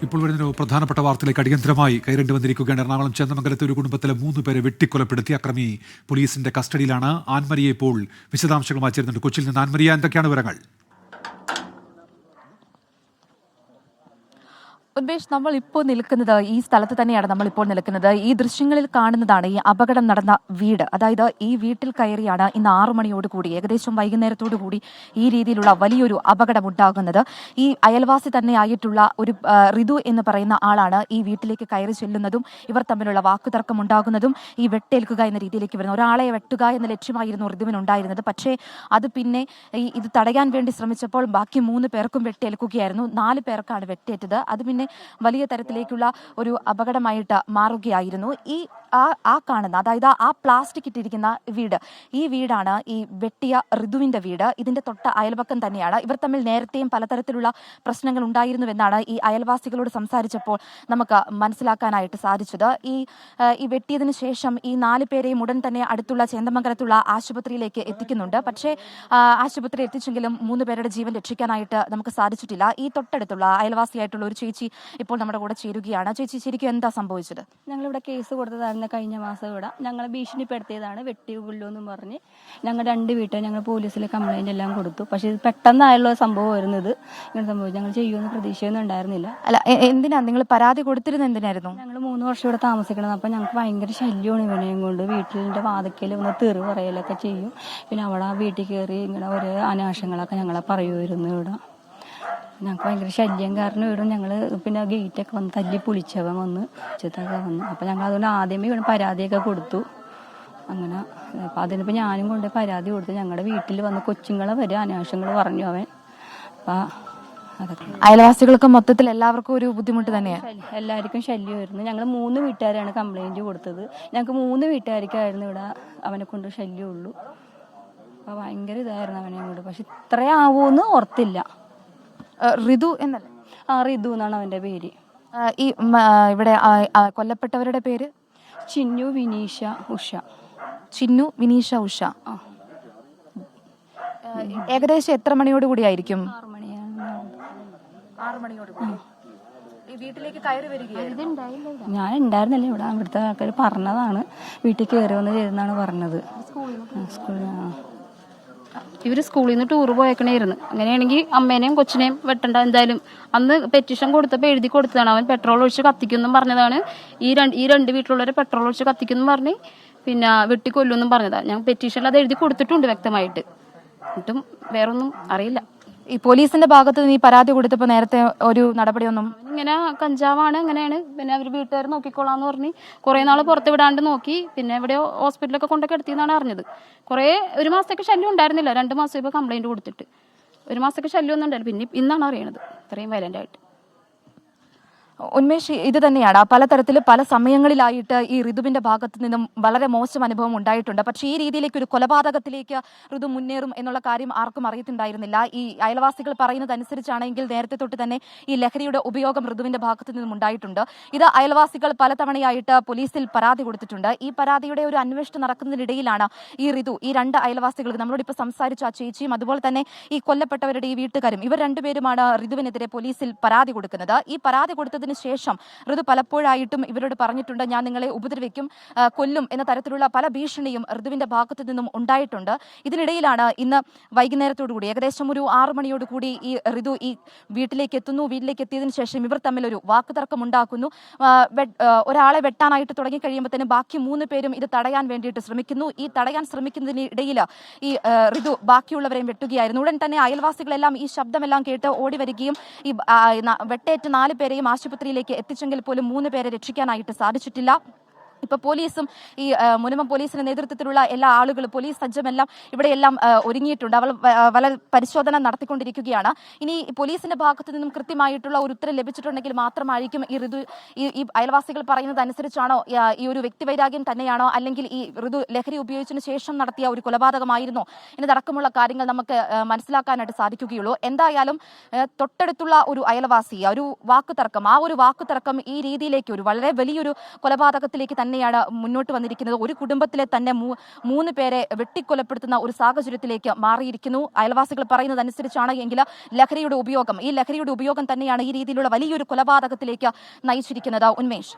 ഇപ്പോൾ വരുന്നൊരു പ്രധാനപ്പെട്ട വാർത്തയിലേക്ക് അടിയന്തരമായി കയറേണ്ടി വന്നിരിക്കുകയാണ്. എറണാകുളം ചന്ദമംഗലത്തെ ഒരു കുടുംബത്തിലെ 3 പേരെ വെട്ടിക്കൊലപ്പെടുത്തി അക്രമി പോലീസിന്റെ കസ്റ്റഡിയിലാണ്. ആൻമരിയെ ഇപ്പോൾ വിശദാംശങ്ങളുമായി ചേരുന്നുണ്ട് കൊച്ചിയിൽ നിന്ന്. ആൻമരിയ, എന്തൊക്കെയാണ് വിവരങ്ങൾ? ഉന്മേഷ്, നമ്മൾ ഇപ്പോൾ നിൽക്കുന്നത് ഈ സ്ഥലത്ത് തന്നെയാണ്. നമ്മളിപ്പോൾ നിൽക്കുന്നത് ഈ ദൃശ്യങ്ങളിൽ കാണുന്നതാണ് ഈ അപകടം നടന്ന വീട്. അതായത് ഈ വീട്ടിൽ കയറിയാണ് ഇന്ന് 6 മണിയോടുകൂടി, ഏകദേശം വൈകുന്നേരത്തോടു കൂടി ഈ രീതിയിലുള്ള വലിയൊരു അപകടം ഉണ്ടാകുന്നത്. ഈ അയൽവാസി തന്നെയായിട്ടുള്ള ഒരു ഋതു എന്ന് പറയുന്ന ആളാണ് ഈ വീട്ടിലേക്ക് കയറി ചെല്ലുന്നതും ഇവർ തമ്മിലുള്ള വാക്കുതർക്കം ഉണ്ടാകുന്നതും ഈ വെട്ടേൽക്കുക എന്ന രീതിയിലേക്ക് വരുന്നത്. ഒരാളെ വെട്ടുക എന്ന ലക്ഷ്യമായിരുന്നു ഋതുവിനുണ്ടായിരുന്നത്. പക്ഷേ അത് പിന്നെ ഇത് തടയാൻ വേണ്ടി ശ്രമിച്ചപ്പോൾ ബാക്കി 3 പേർക്കും വെട്ടേൽക്കുകയായിരുന്നു. 4 പേർക്കാണ് വെട്ടേറ്റത്. അത് പിന്നെ വലിയ തരത്തിലേക്കുള്ള ഒരു അപകടമായിട്ട് മാറുകയായിരുന്നു. ആ കാണുന്ന, അതായത് ആ പ്ലാസ്റ്റിക് ഇട്ടിരിക്കുന്ന വീട്, ഈ വീടാണ് ഈ വെട്ടിയ ഋതുവിന്റെ വീട്. ഇതിന്റെ തൊട്ട അയൽപക്കം തന്നെയാണ്. ഇവർ തമ്മിൽ നേരത്തെയും പലതരത്തിലുള്ള പ്രശ്നങ്ങൾ ഉണ്ടായിരുന്നുവെന്നാണ് ഈ അയൽവാസികളോട് സംസാരിച്ചപ്പോൾ നമുക്ക് മനസ്സിലാക്കാനായിട്ട് സാധിച്ചത്. ഈ വെട്ടിയതിനു ശേഷം ഈ 4 പേരെയും ഉടൻ തന്നെ അടുത്തുള്ള ചേന്ദമംഗലത്തുള്ള ആശുപത്രിയിലേക്ക് എത്തിക്കുന്നുണ്ട്. പക്ഷേ ആശുപത്രി എത്തിച്ചെങ്കിലും 3 പേരുടെ ജീവൻ രക്ഷിക്കാനായിട്ട് നമുക്ക് സാധിച്ചിട്ടില്ല. ഈ തൊട്ടടുത്തുള്ള അയൽവാസിയായിട്ടുള്ള ഒരു ചേച്ചി ഇപ്പോൾ നമ്മുടെ കൂടെ ചേരുകയാണ്. ചേച്ചി, ശരിക്കും എന്താ സംഭവിച്ചത്? ഞങ്ങളിവിടെ കേസ് കൊടുത്തതായിരുന്നു കഴിഞ്ഞ മാസം. ഇവിടെ ഞങ്ങൾ ഭീഷണിപ്പെടുത്തിയതാണ്, വെട്ടി കൊല്ലുമെന്നും പറഞ്ഞ് ഞങ്ങൾ 2 വീട്ടിൽ ഞങ്ങൾ പോലീസിൽ കംപ്ലൈന്റ് എല്ലാം കൊടുത്തു. പക്ഷെ ഇത് പെട്ടെന്നായുള്ള സംഭവം വരുന്നത്. ഇങ്ങനെ സംഭവിച്ചു. ഞങ്ങൾ ചെയ്യുമെന്ന് പ്രതീക്ഷയൊന്നും ഉണ്ടായിരുന്നില്ല. അല്ല, എന്തിനാ നിങ്ങൾ പരാതി കൊടുത്തിരുന്നത്? എന്തിനായിരുന്നു? ഞങ്ങൾ 3 വർഷം ഇവിടെ താമസിക്കണം. അപ്പം ഞങ്ങൾക്ക് ഭയങ്കര ശല്യമാണ് ഇവനെയും കൊണ്ട്. വീട്ടിലിൻ്റെ വാതിക്കൽ ഒന്ന് തെറി പറയലൊക്കെ ചെയ്യും. പിന്നെ അവിടെ ആ വീട്ടിൽ കയറി ഇങ്ങനെ ഓരോ അനാശങ്ങളൊക്കെ ഞങ്ങളെ പറയുമായിരുന്നു. ഇവിടെ ഞങ്ങൾക്ക് ഭയങ്കര ശല്യം കാരണം ഇവിടെ ഞങ്ങൾ പിന്നെ ഗേറ്റൊക്കെ വന്ന് തല്ലി പൊളിച്ചവൻ വന്ന് ഉച്ചത്തൊക്കെ വന്നു. അപ്പം ഞങ്ങൾ അതുകൊണ്ട് ആദ്യമേ ഇവിടെ പരാതിയൊക്കെ കൊടുത്തു. അങ്ങനെ അപ്പം അതിനിപ്പോൾ ഞാനും കൊണ്ട് പരാതി കൊടുത്തു. ഞങ്ങളുടെ വീട്ടിൽ വന്ന് കൊച്ചുങ്ങളെ വരെ അനാശങ്ങൾ പറഞ്ഞു അവൻ. അപ്പം അതൊക്കെ അയൽവാസികൾക്ക് മൊത്തത്തിൽ എല്ലാവർക്കും ഒരു ബുദ്ധിമുട്ട് തന്നെയാണ്. എല്ലാവർക്കും ശല്യമായിരുന്നു. ഞങ്ങൾ 3 വീട്ടുകാരാണ് കംപ്ലൈൻറ്റ് കൊടുത്തത്. ഞങ്ങൾക്ക് 3 വീട്ടുകാർക്കായിരുന്നു ഇവിടെ അവനെ കൊണ്ട് ശല്യമുള്ളൂ. അപ്പോൾ ഭയങ്കര ഇതായിരുന്നു അവനെ കൊണ്ട്. പക്ഷെ ഇത്രയാവുമെന്ന് ഓർത്തില്ല. ഋതു എന്നല്ലേ? ഋതു എന്നാണ് അവൻ്റെ പേര്. ഈ ഇവിടെ കൊല്ലപ്പെട്ടവരുടെ പേര്? ചിന്നു വിനീഷ ഉഷ. ചിന്നു വിനീഷ ഉഷ. ഏകദേശം എത്ര മണിയോടുകൂടി ആയിരിക്കും? 6 മണിയാണ്. 6 മണിയോടുകൂടി ഈ വീട്ടിലേക്ക് കയറി വരികയായിരുന്നു. ഞാൻ ഉണ്ടായിരുന്നില്ല ഇവിടെ. അവിടുത്തെ ആൾക്കാർ പറഞ്ഞതാണ് വീട്ടിൽ കയറി വന്ന് ചെയ്തെന്നാണ് പറഞ്ഞത്. സ്കൂളിൽ ഇവർ സ്കൂളിൽ നിന്ന് ടൂർ പോയേക്കണേയിരുന്നു. അങ്ങനെയാണെങ്കിൽ അമ്മേനെയും കൊച്ചിനെയും വെട്ടണ്ട. എന്തായാലും അന്ന് പെറ്റീഷൻ കൊടുത്തപ്പോൾ എഴുതി കൊടുത്തതാണ്. അവൻ പെട്രോൾ ഒഴിച്ച് കത്തിക്കുമെന്നും പറഞ്ഞതാണ്. ഈ രണ്ട് വീട്ടിലുള്ളവരെ പെട്രോൾ ഒഴിച്ച് കത്തിക്കുമെന്നും പറഞ്ഞ് പിന്നെ വെട്ടിക്കൊല്ലുമെന്നും പറഞ്ഞതാണ്. ഞാൻ പെറ്റീഷനിൽ അത് എഴുതി കൊടുത്തിട്ടുണ്ട് വ്യക്തമായിട്ട്. എന്നിട്ടും വേറൊന്നും അറിയില്ല. ഈ പോലീസിന്റെ ഭാഗത്ത് നിന്ന് ഈ പരാതി കൊടുത്തപ്പോൾ നേരത്തെ ഒരു നടപടിയൊന്നും? ഇങ്ങനെ കഞ്ചാവാണ്, അങ്ങനെയാണ്. പിന്നെ അവർ വീട്ടുകാർ നോക്കിക്കോളാന്ന് പറഞ്ഞ് കുറേ നാൾ പുറത്ത് വിടാണ്ട് നോക്കി. പിന്നെ എവിടെയോ ഹോസ്പിറ്റലൊക്കെ കൊണ്ടൊക്കെ എടുത്തിന്നാണ് അറിഞ്ഞത്. ഒരു മാസത്തേക്ക് ശല്യം ഉണ്ടായിരുന്നില്ല. 2 മാസം ഇപ്പോൾ കംപ്ലൈന്റ് കൊടുത്തിട്ട് 1 മാസത്തേക്ക് ശല്യം ഒന്നും ഉണ്ടായിരുന്നു. പിന്നെ ഇന്നാണ് അറിയണത് ഇത്രയും വയലന്റ് ആയിട്ട്. ഉന്മേഷ്, ഇത് തന്നെയാണ് പലതരത്തിൽ പല സമയങ്ങളിലായിട്ട് ഈ ഋതുവിന്റെ ഭാഗത്ത് നിന്നും വളരെ മോശം അനുഭവം ഉണ്ടായിട്ടുണ്ട്. പക്ഷേ ഈ രീതിയിലേക്ക് ഒരു കൊലപാതകത്തിലേക്ക് ഋതു മുന്നേറും എന്നുള്ള കാര്യം ആർക്കും അറിയത്തുണ്ടായിരുന്നില്ല. ഈ അയൽവാസികൾ പറയുന്നതനുസരിച്ചാണെങ്കിൽ നേരത്തെ തൊട്ട് തന്നെ ഈ ലഹരിയുടെ ഉപയോഗം ഋതുവിന്റെ ഭാഗത്ത് നിന്നും ഉണ്ടായിട്ടുണ്ട്. ഇത് അയൽവാസികൾ പലതവണയായിട്ട് പോലീസിൽ പരാതി കൊടുത്തിട്ടുണ്ട്. ഈ പരാതിയുടെ ഒരു അന്വേഷണം നടക്കുന്നതിനിടയിലാണ് ഈ ഋതു, ഈ 2 അയൽവാസികൾ, നമ്മളോട് ഇപ്പോൾ സംസാരിച്ച ആ ചേച്ചിയും അതുപോലെ തന്നെ ഈ കൊല്ലപ്പെട്ടവരുടെ ഈ വീട്ടുകാരും, ഇവർ 2 പേരുമാണ് ഋതുവിനെതിരെ പോലീസിൽ പരാതി കൊടുക്കുന്നത്. ഈ പരാതി കൊടുത്തതിന് ശേഷം ഋതു പലപ്പോഴായിട്ടും ഇവരോട് പറഞ്ഞിട്ടുണ്ട്, ഞാൻ നിങ്ങളെ ഉപദ്രവിക്കും, കൊല്ലും എന്ന തരത്തിലുള്ള പല ഭീഷണിയും ഋതുവിന്റെ ഭാഗത്തു നിന്നും ഉണ്ടായിട്ടുണ്ട്. ഇതിനിടയിലാണ് ഇന്ന് വൈകുന്നേരത്തോടുകൂടി, ഏകദേശം ഒരു 6 മണിയോടുകൂടി ഈ ഋതു ഈ വീട്ടിലേക്ക് എത്തുന്നു. വീട്ടിലേക്ക് എത്തിയതിനു ശേഷം ഇവർ തമ്മിൽ ഒരു വാക്കുതർക്കം ഉണ്ടാക്കുന്നു. ഒരാളെ വെട്ടാനായിട്ട് തുടങ്ങിക്കഴിയുമ്പോൾ തന്നെ ബാക്കി 3 പേരും ഇത് തടയാൻ വേണ്ടിയിട്ട് ശ്രമിക്കുന്നു. ഈ തടയാൻ ശ്രമിക്കുന്നതിനിടയിൽ ഈ ഋതു ബാക്കിയുള്ളവരെയും വെട്ടുകയായിരുന്നു. ഉടൻ തന്നെ അയൽവാസികളെല്ലാം ഈ ശബ്ദമെല്ലാം കേട്ട് ഓടി വരികയും ഈ വെട്ടേറ്റ് 4 പേരെയും ആശുപത്രിയിലേക്ക് എത്തിച്ചെങ്കിൽ പോലും 3 പേരെ രക്ഷിക്കാനായിട്ട് സാധിച്ചിട്ടില്ല. ഇപ്പോൾ പോലീസും ഈ മുനമ്പം പോലീസിന്റെ നേതൃത്വത്തിലുള്ള എല്ലാ ആളുകളും, പോലീസ് സജ്ജമെല്ലാം ഇവിടെയെല്ലാം ഒരുങ്ങിയിട്ടുണ്ട്. അവർ വളരെ പരിശോധന നടത്തിക്കൊണ്ടിരിക്കുകയാണ്. ഇനി പോലീസിന്റെ ഭാഗത്തു നിന്നും കൃത്യമായിട്ടുള്ള ഒരു ഉത്തരം ലഭിച്ചിട്ടുണ്ടെങ്കിൽ മാത്രമായിരിക്കും ഈ അയൽവാസികൾ പറയുന്നത് അനുസരിച്ചാണോ, ഈ ഒരു വ്യക്തിവൈരാഗ്യം തന്നെയാണോ, അല്ലെങ്കിൽ ഈ ഋതു ലഹരി ഉപയോഗിച്ചതിന് ശേഷം നടത്തിയ ഒരു കൊലപാതകമായിരുന്നോ എന്നതടക്കമുള്ള കാര്യങ്ങൾ നമുക്ക് മനസ്സിലാക്കാനായിട്ട് സാധിക്കുകയുള്ളൂ. എന്തായാലും തൊട്ടടുത്തുള്ള ഒരു അയൽവാസി, ഒരു വാക്കുതർക്കം, ആ ഒരു വാക്കുതർക്കം ഈ രീതിയിലേക്ക് ഒരു വളരെ വലിയൊരു കൊലപാതകത്തിലേക്ക് തന്നെ തന്നെയാണ് മുന്നോട്ട് വന്നിരിക്കുന്നത്. ഒരു കുടുംബത്തിലെ തന്നെ 3 പേരെ വെട്ടിക്കൊലപ്പെടുത്തുന്ന ഒരു സാഹചര്യത്തിലേക്ക് മാറിയിരിക്കുന്നു. അയൽവാസികൾ പറയുന്നതനുസരിച്ചാണ് എങ്കിൽ ലഹരിയുടെ ഉപയോഗം തന്നെയാണ് ഈ രീതിയിലുള്ള വലിയൊരു കൊലപാതകത്തിലേക്ക് നയിച്ചിരിക്കുന്നത്. ഉന്മേഷ്.